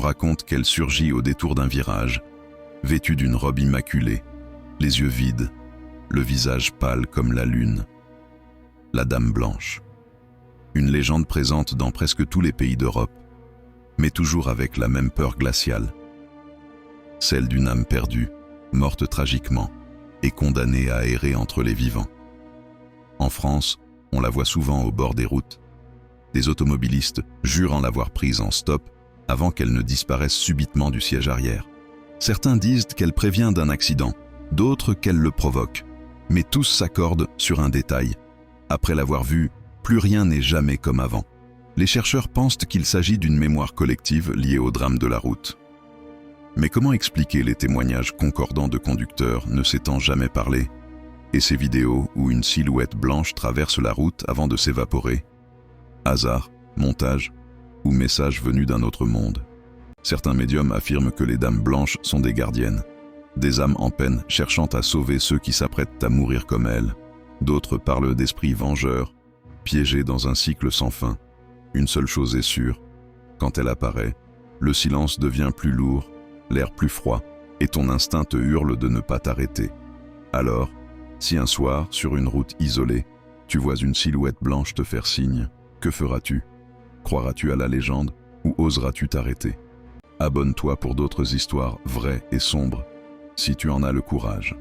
On raconte qu'elle surgit au détour d'un virage, vêtue d'une robe immaculée, les yeux vides, le visage pâle comme la lune. La Dame Blanche. Une légende présente dans presque tous les pays d'Europe, mais toujours avec la même peur glaciale. Celle d'une âme perdue, morte tragiquement, et condamnée à errer entre les vivants. En France, on la voit souvent au bord des routes. Des automobilistes jurent en l'avoir prise en stop avant qu'elle ne disparaisse subitement du siège arrière. Certains disent qu'elle prévient d'un accident, d'autres qu'elle le provoque. Mais tous s'accordent sur un détail. Après l'avoir vue, plus rien n'est jamais comme avant. Les chercheurs pensent qu'il s'agit d'une mémoire collective liée au drame de la route. Mais comment expliquer les témoignages concordants de conducteurs ne s'étant jamais parlé, et ces vidéos où une silhouette blanche traverse la route avant de s'évaporer? Hasard, montage ou message venu d'un autre monde? Certains médiums affirment que les dames blanches sont des gardiennes, des âmes en peine cherchant à sauver ceux qui s'apprêtent à mourir comme elles. D'autres parlent d'esprits vengeurs, piégés dans un cycle sans fin. Une seule chose est sûre, quand elle apparaît, le silence devient plus lourd, l'air plus froid, et ton instinct te hurle de ne pas t'arrêter. Alors, si un soir, sur une route isolée, tu vois une silhouette blanche te faire signe, que feras-tu? Croiras-tu à la légende ou oseras-tu t'arrêter? Abonne-toi pour d'autres histoires vraies et sombres, si tu en as le courage.